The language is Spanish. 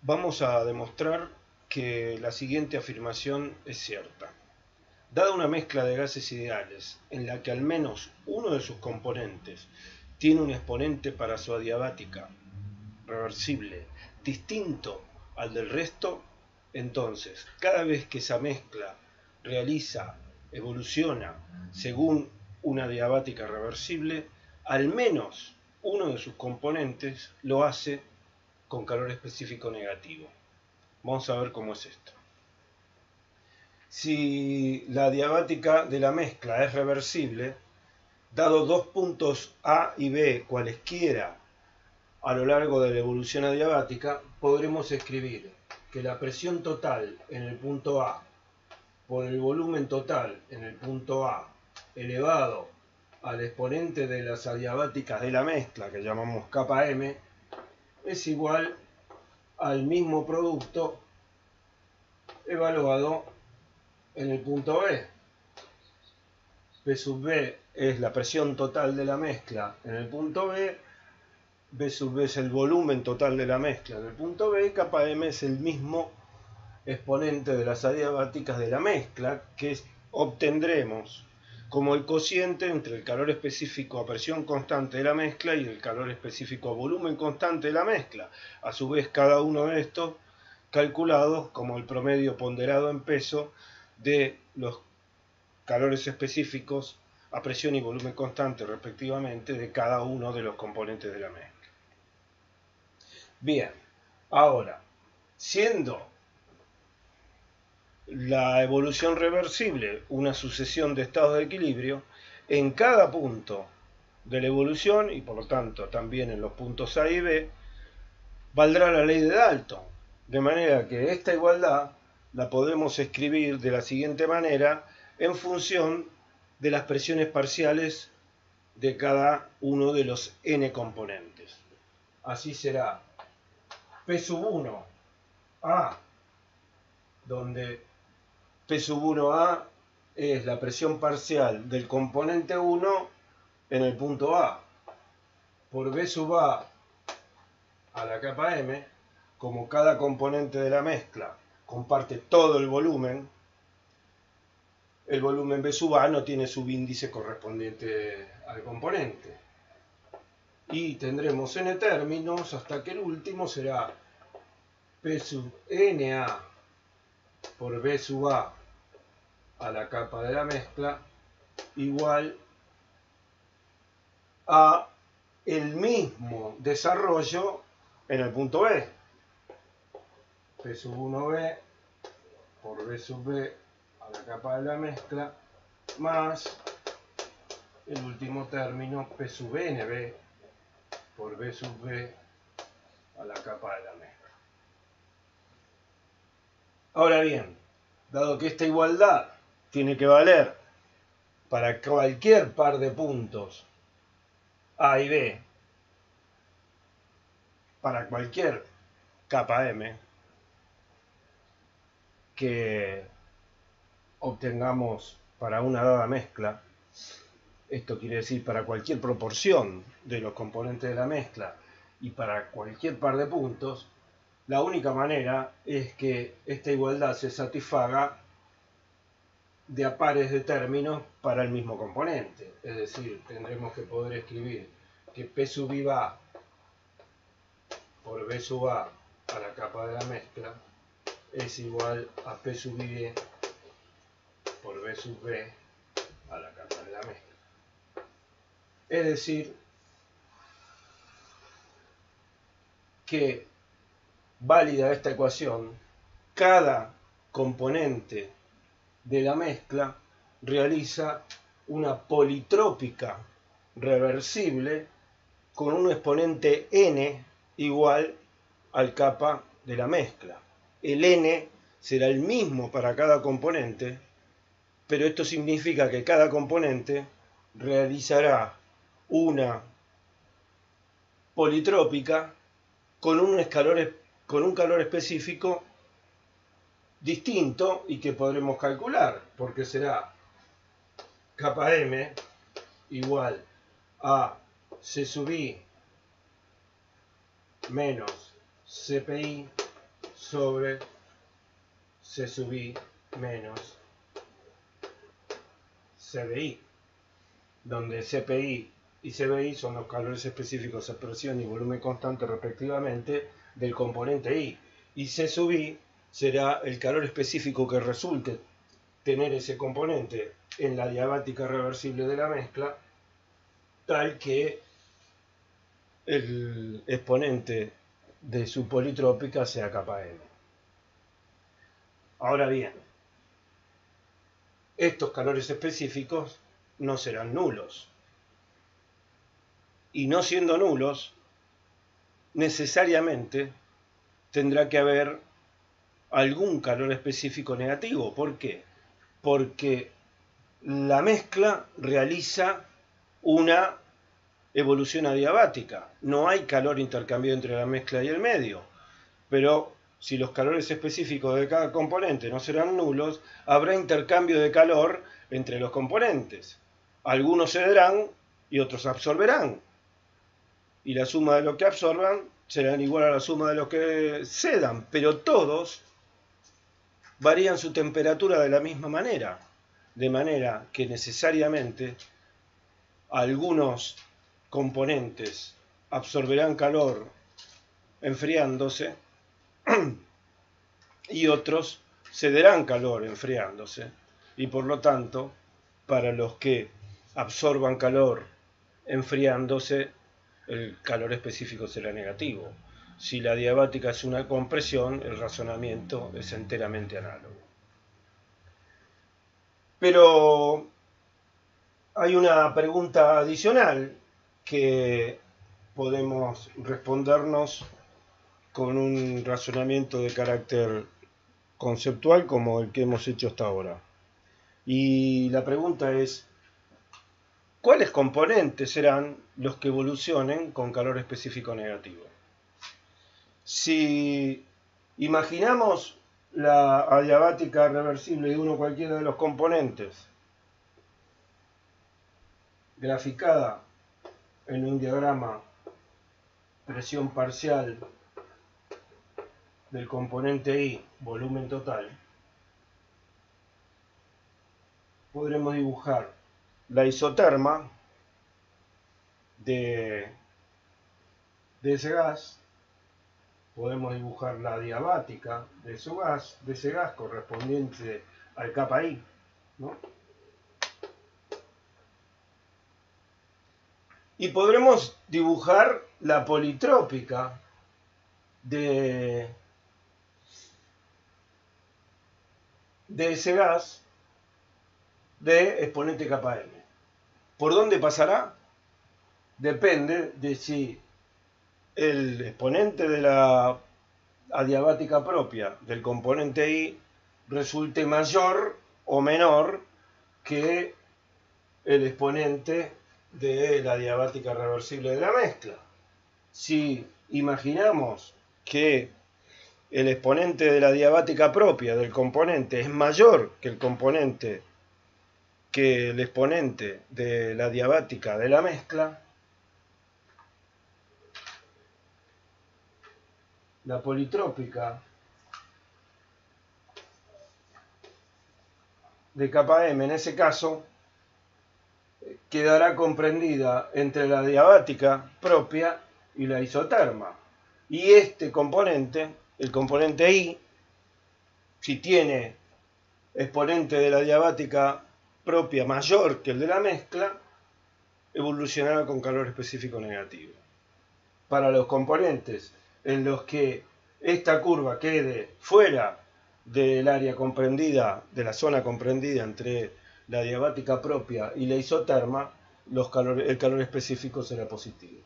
Vamos a demostrar que la siguiente afirmación es cierta. Dada una mezcla de gases ideales en la que al menos uno de sus componentes tiene un exponente para su adiabática reversible distinto al del resto, entonces cada vez que esa mezcla evoluciona según una adiabática reversible, al menos uno de sus componentes lo hace con calor específico negativo. Vamos a ver cómo es esto. Si la adiabática de la mezcla es reversible, dado dos puntos A y B cualesquiera a lo largo de la evolución adiabática, podremos escribir que la presión total en el punto A por el volumen total en el punto A elevado al exponente de las adiabáticas de la mezcla, que llamamos kappa m, es igual al mismo producto evaluado en el punto B. P sub B es la presión total de la mezcla en el punto B, B sub B es el volumen total de la mezcla en el punto B, y kappa m es el mismo exponente de las adiabáticas de la mezcla que obtendremos como el cociente entre el calor específico a presión constante de la mezcla y el calor específico a volumen constante de la mezcla. A su vez, cada uno de estos calculados como el promedio ponderado en peso de los calores específicos a presión y volumen constante respectivamente de cada uno de los componentes de la mezcla. Bien, ahora, siendo la evolución reversible una sucesión de estados de equilibrio, en cada punto de la evolución, y por lo tanto también en los puntos A y B, valdrá la ley de Dalton, de manera que esta igualdad la podemos escribir de la siguiente manera en función de las presiones parciales de cada uno de los n componentes. Así será P sub 1 A, donde P sub 1A es la presión parcial del componente 1 en el punto A, por B sub A a la capa M, como cada componente de la mezcla comparte todo el volumen B sub A no tiene subíndice correspondiente al componente. Y tendremos n términos hasta que el último será P sub NA por B sub A la capa de la mezcla igual a el mismo desarrollo en el punto B. P sub 1B por B sub B a la capa de la mezcla más el último término P sub NB por B sub B a la capa de la mezcla. Ahora bien, dado que esta igualdad tiene que valer para cualquier par de puntos A y B, para cualquier capa M que obtengamos para una dada mezcla, esto quiere decir para cualquier proporción de los componentes de la mezcla y para cualquier par de puntos, la única manera es que esta igualdad se satisfaga de a pares de términos para el mismo componente. Es decir, tendremos que poder escribir que P sub I A por B sub A a la capa de la mezcla es igual a P sub I por B sub B a la capa de la mezcla. Es decir, que válida esta ecuación, cada componente de la mezcla realiza una politrópica reversible con un exponente n igual al kappa de la mezcla. El n será el mismo para cada componente, pero esto significa que cada componente realizará una politrópica con un calor específico distinto y que podremos calcular, porque será kappa m igual a C sub i menos CPI sobre C sub I menos CBI, donde CPI y CBI son los calores específicos a presión y volumen constante respectivamente del componente I, y C sub I será el calor específico que resulte tener ese componente en la diabática reversible de la mezcla, tal que el exponente de su politrópica sea kappa m. Ahora bien, estos calores específicos no serán nulos. Y no siendo nulos, necesariamente tendrá que haber algún calor específico negativo. ¿Por qué? Porque la mezcla realiza una evolución adiabática. No hay calor intercambiado entre la mezcla y el medio. Pero si los calores específicos de cada componente no serán nulos, habrá intercambio de calor entre los componentes. Algunos cederán y otros absorberán. Y la suma de lo que absorban será igual a la suma de lo que cedan, pero todos varían su temperatura de la misma manera, de manera que necesariamente algunos componentes absorberán calor enfriándose y otros cederán calor enfriándose, y por lo tanto, para los que absorban calor enfriándose, el calor específico será negativo. Si la diabática es una compresión, el razonamiento es enteramente análogo. Pero hay una pregunta adicional que podemos respondernos con un razonamiento de carácter conceptual como el que hemos hecho hasta ahora. Y la pregunta es: ¿cuáles componentes serán los que evolucionen con calor específico negativo? Si imaginamos la adiabática reversible de uno cualquiera de los componentes graficada en un diagrama presión parcial del componente I, volumen total, podremos dibujar la isoterma de ese gas, podemos dibujar la adiabática de ese gas correspondiente al kappa I, ¿no? Y podremos dibujar la politrópica de ese gas de exponente kappa m. ¿Por dónde pasará? Depende de si el exponente de la adiabática propia del componente I resulte mayor o menor que el exponente de la adiabática reversible de la mezcla. Si imaginamos que el exponente de la adiabática propia del componente es mayor que el exponente de la adiabática de la mezcla, la politrópica de kappa m en ese caso quedará comprendida entre la adiabática propia y la isoterma. Y este componente, el componente I, si tiene exponente de la adiabática propia mayor que el de la mezcla, evolucionará con calor específico negativo. Para los componentes en los que esta curva quede fuera del área comprendida, de la zona comprendida entre la adiabática propia y la isoterma, el calor específico será positivo.